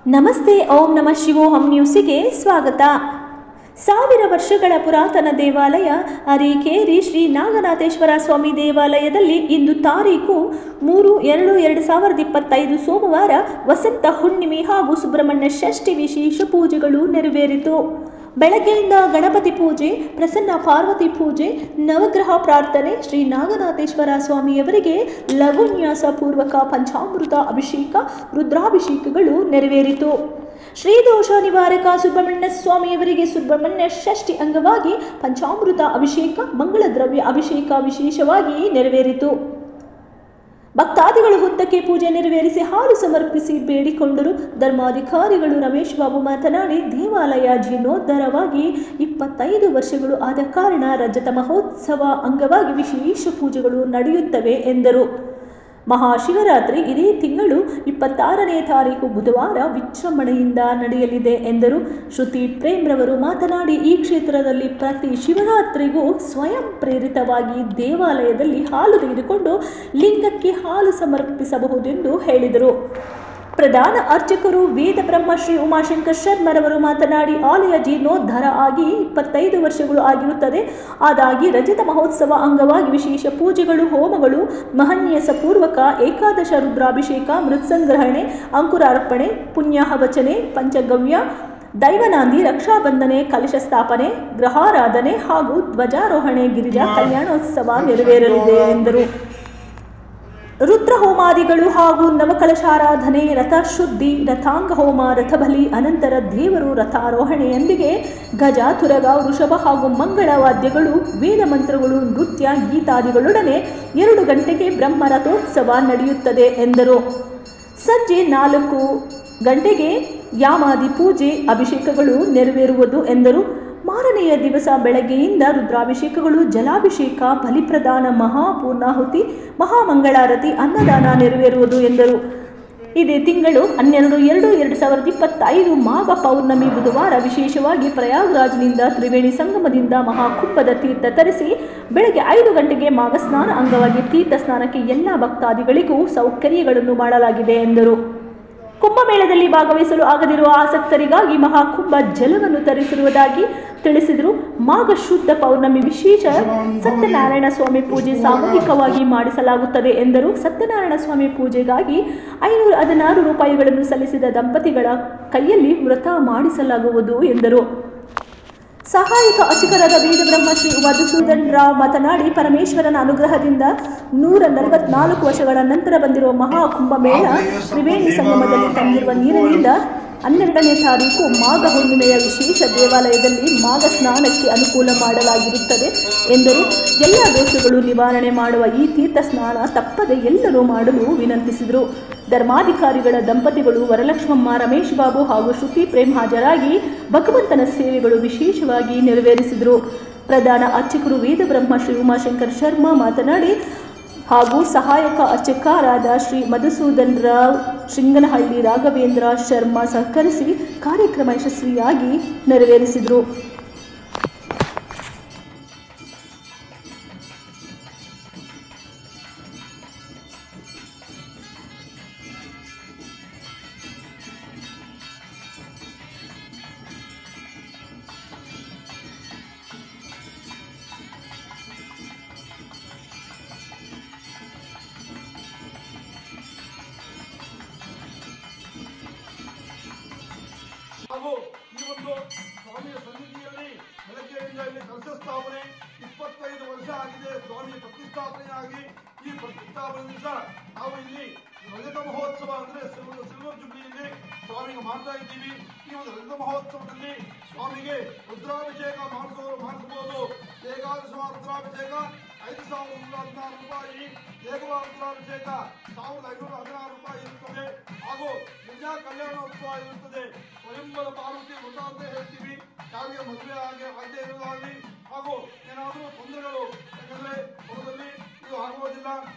ನಮಸ್ತೆ, ಓಂ ನಮಃ ಶಿವೋಹಂ ನ್ಯೂಸಿಗೆ ಸ್ವಾಗತ. 1000 ವರ್ಷಗಳ ಪುರಾತನ ದೇವಾಲಯ ಅರಿಕೇರಿ ಶ್ರೀ ನಾಗನಾಥೇಶ್ವರ ಸ್ವಾಮಿ ದೇವಾಲಯದಲ್ಲಿ ಇಂದು ತಾರೀಕು 3/2/2025 ಸೋಮವಾರ ವಸಂತ ಹುಣ್ಣಿಮೆ ಹಾಗೂ ಸುಬ್ರಹ್ಮಣ್ಯ ಷಷ್ಠಿ ವಿಶೇಷ ಪೂಜೆಗಳು ನೆರವೇರಿತು. ಬೆಳಗ್ಗೆಯಿಂದ ಗಣಪತಿ ಪೂಜೆ, ಪ್ರಸನ್ನ ಪಾರ್ವತಿ ಪೂಜೆ, ನವಗ್ರಹ ಪ್ರಾರ್ಥನೆ, ಶ್ರೀ ನಾಗನಾಥೇಶ್ವರ ಸ್ವಾಮಿಯವರಿಗೆ ಲಘುನ್ಯಾಸ ಪೂರ್ವಕ ಪಂಚಾಮೃತ ಅಭಿಷೇಕ, ರುದ್ರಾಭಿಷೇಕಗಳು ನೆರವೇರಿತು. ಶ್ರೀದೋಷ ನಿವಾರಕ ಸುಬ್ರಹ್ಮಣ್ಯ ಸ್ವಾಮಿಯವರಿಗೆ ಸುಬ್ರಹ್ಮಣ್ಯ ಷಷ್ಠಿ ಅಂಗವಾಗಿ ಪಂಚಾಮೃತ ಅಭಿಷೇಕ, ಮಂಗಳ ದ್ರವ್ಯ ಅಭಿಷೇಕ ವಿಶೇಷವಾಗಿ ನೆರವೇರಿತು. ಭಕ್ತಾದಿಗಳು ಹುತ್ತಕ್ಕೆ ಪೂಜೆ ನೆರವೇರಿಸಿ ಹಾಲು ಸಮರ್ಪಿಸಿ ಬೇಡಿಕೊಂಡರು. ಧರ್ಮಾಧಿಕಾರಿಗಳು ರಮೇಶ್ ಬಾಬು ಮಾತನಾಡಿ, ದೇವಾಲಯ ಜೀರ್ಣೋದ್ಧಾರವಾಗಿ 25 ವರ್ಷಗಳು ಆದ ಕಾರಣ ರಜತ ಮಹೋತ್ಸವ ಅಂಗವಾಗಿ ವಿಶೇಷ ಪೂಜೆಗಳು ನಡೆಯುತ್ತವೆ ಎಂದರು. ಮಹಾಶಿವರಾತ್ರಿ ಇದೇ ತಿಂಗಳು 26ನೇ ತಾರೀಕು ಬುಧವಾರ ವಿಜೃಂಭಣೆಯಿಂದ ನಡೆಯಲಿದೆ ಎಂದರು. ಶ್ರುತಿ ಪ್ರೇಮ್ರವರು ಮಾತನಾಡಿ, ಈ ಕ್ಷೇತ್ರದಲ್ಲಿ ಪ್ರತಿ ಶಿವರಾತ್ರಿಗೂ ಸ್ವಯಂ ಪ್ರೇರಿತವಾಗಿ ದೇವಾಲಯದಲ್ಲಿ ಹಾಲು ತೆಗೆದುಕೊಂಡು ಲಿಂಗಕ್ಕೆ ಹಾಲು ಸಮರ್ಪಿಸಬಹುದೆಂದು ಹೇಳಿದರು. ಪ್ರಧಾನ ಅರ್ಚಕರು ವೇದ ಬ್ರಹ್ಮ ಶ್ರೀ ಉಮಾಶಂಕರ್ ಶರ್ಮರವರು ಮಾತನಾಡಿ, ಆಲಯ ಜೀರ್ಣೋದ್ಧಾರ ಆಗಿ 25 ವರ್ಷಗಳು ಆಗಿರುತ್ತದೆ. ಆದಾಗಿ ರಜತ ಮಹೋತ್ಸವ ಅಂಗವಾಗಿ ವಿಶೇಷ ಪೂಜೆಗಳು, ಹೋಮಗಳು, ಮಹನ್ಯಾಸ ಪೂರ್ವಕ ಏಕಾದಶ ರುದ್ರಾಭಿಷೇಕ, ಮೃತ್ಸಂಗ್ರಹಣೆ, ಅಂಕುರಾರ್ಪಣೆ, ಪುಣ್ಯಾಹವಚನೆ, ಪಂಚಗವ್ಯ, ದೈವನಾಂದಿ, ರಕ್ಷಾಬಂಧನೆ, ಕಲಶ ಸ್ಥಾಪನೆ, ಗ್ರಹಾರಾಧನೆ ಹಾಗೂ ಧ್ವಜಾರೋಹಣೆ, ಗಿರಿಜಾ ಕಲ್ಯಾಣೋತ್ಸವ ನೆರವೇರಲಿದೆ ಎಂದರು. ರುದ್ರ ಹೋಮಾದಿಗಳು ಹಾಗೂ ನವಕಲಶಾರಾಧನೆ, ರಥ ಶುದ್ಧಿ, ರಥಾಂಗ ಹೋಮ, ರಥಬಲಿ ಅನಂತರ ದೇವರು ರಥಾರೋಹಣೆಯೊಂದಿಗೆ ಗಜ, ತುರಗ, ವೃಷಭ ಹಾಗೂ ಮಂಗಳ ವಾದ್ಯಗಳು, ವೇದ ಮಂತ್ರಗಳು, ನೃತ್ಯ, ಗೀತಾದಿಗಳೊಡನೆ 2 ಗಂಟೆಗೆ ಬ್ರಹ್ಮ ರಥೋತ್ಸವ ನಡೆಯುತ್ತದೆ ಎಂದರು. ಸಂಜೆ 4 ಗಂಟೆಗೆ ಯಾಮಾದಿ ಪೂಜೆ, ಅಭಿಷೇಕಗಳು ನೆರವೇರುವುದು ಎಂದರು. ಮಾರನೆಯ ದಿವಸ ಬೆಳಗ್ಗೆಯಿಂದ ರುದ್ರಾಭಿಷೇಕಗಳು, ಜಲಾಭಿಷೇಕ, ಬಲಿಪ್ರದಾನ, ಮಹಾಪೂರ್ಣಾಹುತಿ, ಮಹಾಮಂಗಳಾರತಿ, ಅನ್ನದಾನ ನೆರವೇರುವುದು ಎಂದರು. ಇದೇ ತಿಂಗಳು 12/2/2025 ಮಾಘ ಪೌರ್ಣಮಿ ಬುಧವಾರ ವಿಶೇಷವಾಗಿ ಪ್ರಯಾಗ್ರಾಜ್ನಿಂದ ತ್ರಿವೇಣಿ ಸಂಗಮದಿಂದ ಮಹಾಕುಂಭದ ತೀರ್ಥ ತರಿಸಿ ಬೆಳಗ್ಗೆ 5 ಗಂಟೆಗೆ ಮಾಘ ಸ್ನಾನ ಅಂಗವಾಗಿ ತೀರ್ಥ ಸ್ನಾನಕ್ಕೆ ಎಲ್ಲ ಭಕ್ತಾದಿಗಳಿಗೂ ಸೌಕರ್ಯಗಳನ್ನು ಮಾಡಲಾಗಿದೆ ಎಂದರು. ಕುಂಭಮೇಳದಲ್ಲಿ ಭಾಗವಹಿಸಲು ಆಗದಿರುವ ಆಸಕ್ತರಿಗಾಗಿ ಮಹಾಕುಂಭ ಜಲವನ್ನು ತರಿಸಿರುವುದಾಗಿ ತಿಳಿಸಿದರು. ಮಾಘ ಶುದ್ಧ ಪೌರ್ಣಮಿ ವಿಶೇಷ ಸತ್ಯನಾರಾಯಣ ಸ್ವಾಮಿ ಪೂಜೆ ಸಾಮೂಹಿಕವಾಗಿ ಮಾಡಿಸಲಾಗುತ್ತದೆ ಎಂದರು. ಸತ್ಯನಾರಾಯಣ ಸ್ವಾಮಿ ಪೂಜೆಗಾಗಿ 516 ರೂಪಾಯಿಗಳನ್ನು ಸಲ್ಲಿಸಿದ ದಂಪತಿಗಳ ಕೈಯಲ್ಲಿ ವ್ರತ ಮಾಡಿಸಲಾಗುವುದು ಎಂದರು. ಸಹಾಯಕ ಅರ್ಚಕರಾದ ವೇದ ಬ್ರಹ್ಮ ಶ್ರೀ ಮಧುಸೂದನ್ ರಾವ್ ಮಾತನಾಡಿ, ಪರಮೇಶ್ವರನ ಅನುಗ್ರಹದಿಂದ 144 ವರ್ಷಗಳ ನಂತರ ಬಂದಿರುವ ಮಹಾಕುಂಭ ಮೇಳ ತ್ರಿವೇಣಿ ಸಂಗಮದಲ್ಲಿ ತಂದಿರುವ ನೀರಿನಿಂದ 12ನೇ ತಾರೀಕು ಮಾಘ ಹುಣ್ಣಿಮೆಯ ವಿಶೇಷ ದೇವಾಲಯದಲ್ಲಿ ಮಾಘ ಸ್ನಾನಕ್ಕೆ ಅನುಕೂಲ ಮಾಡಲಾಗಿರುತ್ತದೆ ಎಂದರು. ಎಲ್ಲ ದೋಷಗಳು ನಿವಾರಣೆ ಮಾಡುವ ಈ ತೀರ್ಥ ಸ್ನಾನ ತಪ್ಪದೆ ಎಲ್ಲರೂ ಮಾಡಲು ವಿನಂತಿಸಿದರು. ಧರ್ಮಾಧಿಕಾರಿಗಳ ದಂಪತಿಗಳು ವರಲಕ್ಷ್ಮಮ್ಮ, ರಮೇಶ್ ಬಾಬು ಹಾಗೂ ಶ್ರುತಿ ಪ್ರೇಮ್ ಹಾಜರಾಗಿ ಭಗವಂತನ ಸೇವೆಗಳು ವಿಶೇಷವಾಗಿ ನೆರವೇರಿಸಿದರು. ಪ್ರಧಾನ ಅರ್ಚಕರು ವೇದ ಬ್ರಹ್ಮ ಶ್ರೀ ಉಮಾಶಂಕರ್ ಶರ್ಮಾ ಮಾತನಾಡಿ ಹಾಗೂ ಸಹಾಯಕ ಅರ್ಚಕರಾದ ಶ್ರೀ ಮಧುಸೂದನ್ ರಾವ್, ಶೃಂಗನಹಳ್ಳಿ ರಾಘವೇಂದ್ರ ಶರ್ಮಾ ಸಹಕರಿಸಿ ಕಾರ್ಯಕ್ರಮ ಯಶಸ್ವಿಯಾಗಿ ನೆರವೇರಿಸಿದರು. ಹಾಗೂ ಈ ಒಂದು ಸ್ವಾಮಿಯ ಸನ್ನಿಧಿಯಲ್ಲಿ ಬೆಳಗ್ಗೆಯಿಂದ ಇಲ್ಲಿ ಕಲಶ ಸ್ಥಾಪನೆ 25 ವರ್ಷ ಆಗಿದೆ. ಸ್ವಾಮಿಯ ಪ್ರತಿಷ್ಠಾಪನೆಯಾಗಿ ಈ ಪ್ರತಿಷ್ಠಾಪನೆ ದಿವಸ ನಾವು ಇಲ್ಲಿ ರಜತ ಮಹೋತ್ಸವ ಅಂದ್ರೆ ಸಿಲ್ವರ್ ಜುಬ್ಲಿಯಲ್ಲಿ ಸ್ವಾಮಿಗೆ ಮಾಡ್ತಾ ಇದ್ದೀವಿ. ಈ ಒಂದು ರಜತ ಮಹೋತ್ಸವದಲ್ಲಿ ಸ್ವಾಮಿಗೆ ರುದ್ರಾಭಿಷೇಕ ಮಾಡಿಸಬಹುದು. ಏಕಾದಶ ರುದ್ರಾಭಿಷೇಕ 5,116 ರೂಪಾಯಿ, ಏಕವಾರ ರುದ್ರಾಭಿಷೇಕ 1,516 ರೂಪಾಯಿ ಇರುತ್ತದೆ. ಹಾಗೂ ಗಿರಿಜಾ ಕಲ್ಯಾಣೋತ್ಸವ ಇರುತ್ತದೆ. ಸ್ವಯಂವರ ಪಾರ್ವತಿ ವ್ರತ ಅಂತ ಹೇಳ್ತೀವಿ. ಯಾರಿಗೆ ಮದುವೆ ಆಗದೆ ಇರುವುದಾಗಲಿ ಹಾಗೂ ಏನಾದರೂ ತೊಂದರೆಗಳು ಯಾಕಂದ್ರೆ ಹೊರದಲ್ಲಿ ಇದು ಆಗುವುದಿಲ್ಲ,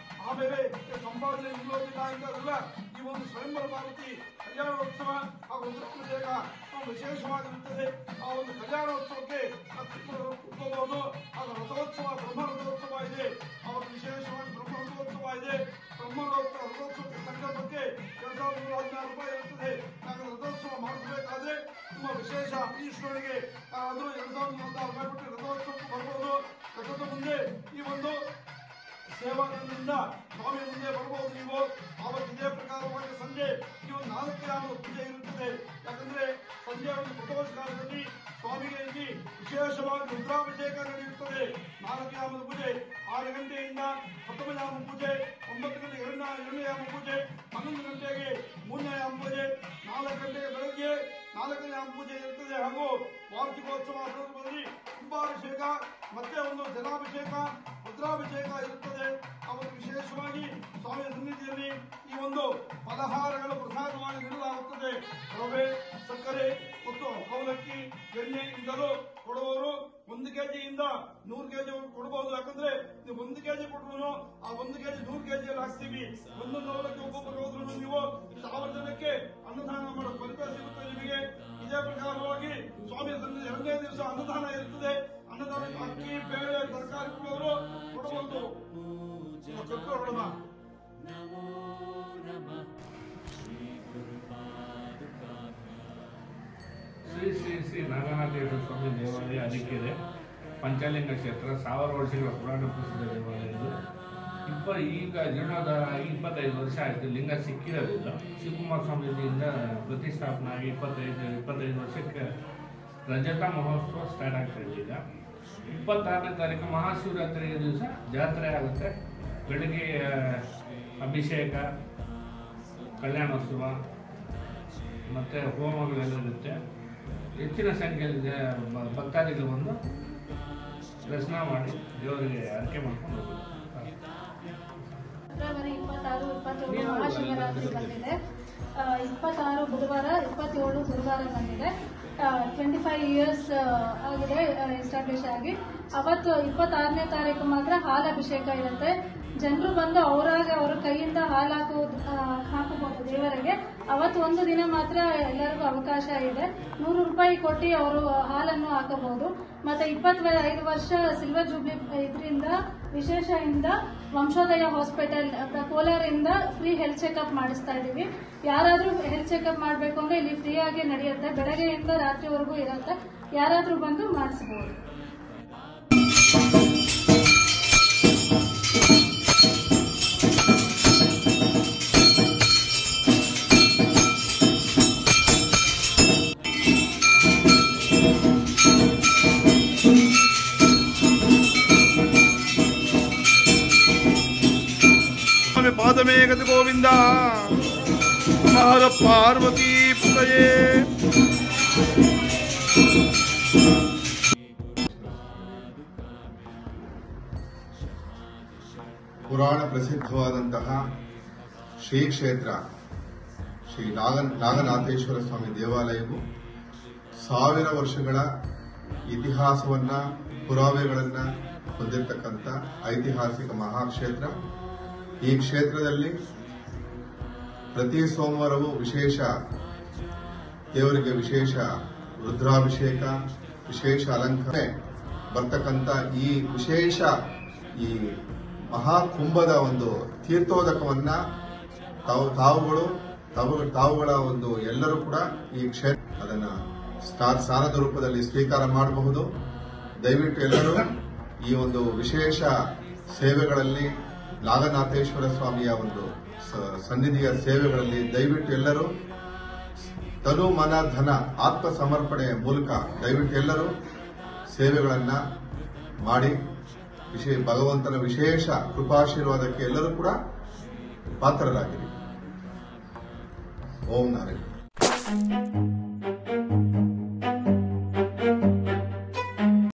ಆಮೇಲೆ ಸಂಪಾದನೆ ನಿಲ್ಲೋದಿಲ್ಲ ಇಂಥದ್ದೆಲ್ಲ ಈ ಒಂದು ಸ್ವಯಂವರ ಪಾರ್ವತಿ ಕಲ್ಯಾಣೋತ್ಸವ ಹಾಗೂ ರುದ್ರಾಭಿಷೇಕ ವಿಶೇಷವಾಗಿರುತ್ತದೆ. ಆ ಒಂದು ಕಲ್ಯಾಣೋತ್ಸವಕ್ಕೆ ಕುತ್ಕೋಬಹುದು. ಹಾಗೂ ರಥೋತ್ಸವ, ಬ್ರಹ್ಮ ರಥೋತ್ಸವ ಇದೆ. ಅವತ್ತು ವಿಶೇಷವಾಗಿ ಬ್ರಹ್ಮ ರಥೋತ್ಸವ ಇದೆ. ಬ್ರಹ್ಮ ರಥೋತ್ಸವಕ್ಕೆ ಸಂಕಲ್ಪಕ್ಕೆ 2,116 ರೂಪಾಯಿ ಇರುತ್ತದೆ. ರಥೋತ್ಸವ ತುಂಬಾ ವಿಶೇಷ. ಈಶ್ವರನಿಗೆ ಅದು 2036 ರಥೋತ್ಸವಕ್ಕೆ ಬರ್ಬೋದು. ರಥದ ಮುಂದೆ ಈ ಒಂದು ಸೇವಾದಿಂದ ಸ್ವಾಮಿ ಮುಂದೆ ಬರ್ಬೋದು ನೀವು. ಆವತ್ತು ಇದೇ ಪ್ರಕಾರವಾಗಿ ಸಂಜೆ ಈ ಒಂದು 4 ಯಾಮದ ಪೂಜೆ ಇರುತ್ತದೆ. ಯಾಕಂದ್ರೆ ಸಂಜೆ ಒಂದು ಪ್ರದೋಷ ಕಾಲದಲ್ಲಿ ಸ್ವಾಮಿಗೆ ಇಲ್ಲಿ ವಿಶೇಷವಾಗಿ ರುದ್ರಾಭಿಷೇಕ ನಡೆಯುತ್ತದೆ. 4 ಯಾಮದ ಪೂಜೆ 6 ಗಂಟೆಯಿಂದ ಪ್ರಥಮ ಯಾಮ ಪೂಜೆ, 9 ಗಂಟೆಗೆ ಎರಡನೇ ಯಾಮ ಪೂಜೆ, 11 ಗಂಟೆಗೆ 3ನೇ ಯಾಮ ಪೂಜೆ, 4 ಗಂಟೆಗೆ ಬೆಳಗ್ಗೆ 4ನೇ ಯಾಮ ಪೂಜೆ ಇರುತ್ತದೆ. ಹಾಗೂ ವಾರ್ಷಿಕೋತ್ಸವ ಸಂದರ್ಭದಲ್ಲಿ ಕುಂಭಾಭಿಷೇಕ ಮತ್ತೆ ಒಂದು ಜಲಾಭಿಷೇಕ, ರುದ್ರಾಭಿಷೇಕ ಇರುತ್ತದೆ. ಅವರು ವಿಶೇಷವಾಗಿ ಸ್ವಾಮಿಯ ಸನ್ನಿಧಿಯಲ್ಲಿ ಈ ಒಂದು ಫಲಹಾರಗಳು ಪ್ರಸಾದವಾಗಿ ನೀಡಲಾಗುತ್ತದೆ. ರವೆ, ಸಕ್ಕರೆ ಮತ್ತು ಅವಲಕ್ಕಿ, ಎಣ್ಣೆಯಿಂದಲೂ ಕೊಡುವವರು 1 ಕೆಜಿಯಿಂದ 100 ಕೆಜಿ ಕೊಡಬಹುದು. ಯಾಕಂದ್ರೆ ನೀವು 1 ಕೆಜಿ ಕೊಟ್ಟರು ಆ 1 ಕೆಜಿ 100 ಕೆಜಿಯಲ್ಲಿ ಹಾಕ್ತೀವಿ. ಒಂದೊಂದು ಅವಲಕ್ಕಿ ಒಬ್ಬೊಬ್ಬರು ಹೋದ್ರು ನೀವು 1000 ಜನಕ್ಕೆ ಅನ್ನದಾನ ಮಾಡೋ ಫಲಿತ ಸಿಗುತ್ತೆ ನಿಮಗೆ. ಇದೇ ಪ್ರಕಾರವಾಗಿ ಸ್ವಾಮಿಯ ಸನ್ನಿಧಿ 2ನೇ ದಿವಸ ಅನ್ನದಾನ ಇರುತ್ತದೆ. ಅನ್ನದಾನ ಅಕ್ಕಿ, ಬೇಳೆ, ತರಕಾರಿ ಕೊಡುವವರು ಕೊಡಬಹುದು. ಶ್ರೀ ಶ್ರೀ ಶ್ರೀ ನಾಗನಾಥೇಶ್ವರ ಸ್ವಾಮಿ ದೇವಾಲಯ ಅದಿಕೆರೆ ಪಂಚಲಿಂಗ ಕ್ಷೇತ್ರ 1000 ವರ್ಷಗಳ ಪುರಾಣ ಪ್ರಸಿದ್ಧ ದೇವಾಲಯ ಇದು. ಈಗ ಜೀರ್ಣೋದ್ಧಾರ 25 ವರ್ಷ ಆಯಿತು. ಲಿಂಗ ಸಿಕ್ಕಿರೋದಿಲ್ಲ. ಶಿವಕುಮಾರ ಸ್ವಾಮೀಜಿಯಿಂದ ಪ್ರತಿಷ್ಠಾಪನೆ ಆಗಿ 25 ವರ್ಷಕ್ಕೆ ರಜತ ಮಹೋತ್ಸವ ಸ್ಟಾರ್ಟ್ ಆಗ್ತಾ ಇದೆ. ಈಗ 26ನೇ ತಾರೀಕು ಮಹಾಶಿವರಾತ್ರಿ ದಿವಸ ಜಾತ್ರೆ ಆಗುತ್ತೆ. ಬೆಳಗ್ಗೆ ಅಭಿಷೇಕ, ಕಲ್ಯಾಣೋತ್ಸವ ಮತ್ತು ಹೋಮಗಳೆಲ್ಲ ಇರುತ್ತೆ. ಹೆಚ್ಚಿನ ಸಂಖ್ಯೆಯಲ್ಲಿ ಭಕ್ತಾದಿಗಳು ಬಂದು ದರ್ಶನ ಮಾಡಿ ದೇವರಿಗೆ ಅರ್ಕೆ ಮಾಡ್ಕೊಂಡು ಹೋಗ್ತಾರೆ. ಫೆಬ್ರವರಿ 26, 27 ಮಹಾಶಿವರಾತ್ರಿ ಬಂದಿದೆ. 26 ಬುಧವಾರ, 27 ಗುರುವಾರ ಬಂದಿದೆ. 25 ಇಯರ್ಸ್ ಆಗಿದೆ ಎಸ್ಟಾಬ್ಲಿಷ್ ಆಗಿ. ಅವತ್ತು 26ನೇ ತಾರೀಕು ಮಾತ್ರ ಹಾಲಾಭಿಷೇಕ ಇರುತ್ತೆ. ಜನರು ಬಂದು ಅವರಾಗ ಅವರ ಕೈಯಿಂದ ಹಾಲು ಹಾಕಬಹುದು ದೇವರಿಗೆ. ಅವತ್ತು ಒಂದು ದಿನ ಮಾತ್ರ ಎಲ್ಲರಿಗೂ ಅವಕಾಶ ಇದೆ. 100 ರೂಪಾಯಿ ಕೊಟ್ಟು ಅವರು ಹಾಲನ್ನು ಹಾಕಬಹುದು. ಮತ್ತೆ 25 ವರ್ಷ ಸಿಲ್ವರ್ ಜೂಬ್ಲಿ ಇದರಿಂದ ವಿಶೇಷದಿಂದ ವಂಶೋದಯ ಹಾಸ್ಪಿಟಲ್ ಕೋಲಾರಿಂದ ಫ್ರೀ ಹೆಲ್ತ್ ಚೆಕ್ಅಪ್ ಮಾಡಿಸ್ತಾ ಇದೀವಿ. ಯಾರಾದ್ರೂ ಹೆಲ್ತ್ ಚೆಕ್ಅಪ್ ಮಾಡಬೇಕು ಅಂದ್ರೆ ಇಲ್ಲಿ ಫ್ರೀ ಆಗಿ ನಡೆಯುತ್ತೆ. ಬೆಳಗ್ಗೆಯಿಂದ ರಾತ್ರಿವರೆಗೂ ಇರುತ್ತೆ. ಯಾರಾದ್ರೂ ಬಂದು ಮಾಡಿಸಬಹುದು. ಪಾದಮೇ ಗತ ಗೋವಿಂದ ಹರ ಪಾರ್ವತಿ ಪುತಯೇ. ಪುರಾಣ ಪ್ರಸಿದ್ಧವಾದಂತಹ ಶ್ರೀ ಕ್ಷೇತ್ರ ಶ್ರೀ ನಾಗನಾಥೇಶ್ವರ ಸ್ವಾಮಿ ದೇವಾಲಯವು 1000 ವರ್ಷಗಳ ಇತಿಹಾಸವನ್ನ, ಪುರಾವೆಗಳನ್ನ ಹೊಂದಿರತಕ್ಕಂಥ ಐತಿಹಾಸಿಕ ಮಹಾಕ್ಷೇತ್ರ. ಈ ಕ್ಷೇತ್ರದಲ್ಲಿ ಪ್ರತಿ ಸೋಮವಾರವೂ ದೇವರಿಗೆ ವಿಶೇಷ ರುದ್ರಾಭಿಷೇಕ, ವಿಶೇಷ ಅಲಂಕಾರ ಬರ್ತಕ್ಕಂಥ ಈ ವಿಶೇಷ ಈ ಮಹಾಕುಂಭದ ಒಂದು ತೀರ್ಥೋದಕವನ್ನ ತಾವುಗಳ ಒಂದು ಎಲ್ಲರೂ ಕೂಡ ಈ ಕ್ಷೇತ್ರ ಅದನ್ನ ಸ್ನಾನದ ರೂಪದಲ್ಲಿ ಸ್ವೀಕಾರ ಮಾಡಬಹುದು. ದಯವಿಟ್ಟು ಎಲ್ಲರೂ ಈ ಒಂದು ವಿಶೇಷ ಸೇವೆಗಳಲ್ಲಿ, ನಾಗನಾಥೇಶ್ವರ ಸ್ವಾಮಿಯ ಒಂದು ಸನ್ನಿಧಿಯ ಸೇವೆಗಳಲ್ಲಿ ದಯವಿಟ್ಟು ಎಲ್ಲರೂ ತನು ಮನ ಧನ ಆತ್ಮ ಸಮರ್ಪಣೆಯ ಮೂಲಕ ದಯವಿಟ್ಟು ಎಲ್ಲರೂ ಸೇವೆಗಳನ್ನ ಮಾಡಿ ಭಗವಂತನ ವಿಶೇಷ ಕೃಪಾಶೀರ್ವಾದಕ್ಕೆ ಎಲ್ಲರೂ ಕೂಡ ಪಾತ್ರರಾಗಿರಿ. ಓಂ ನಾರಾಯಣ.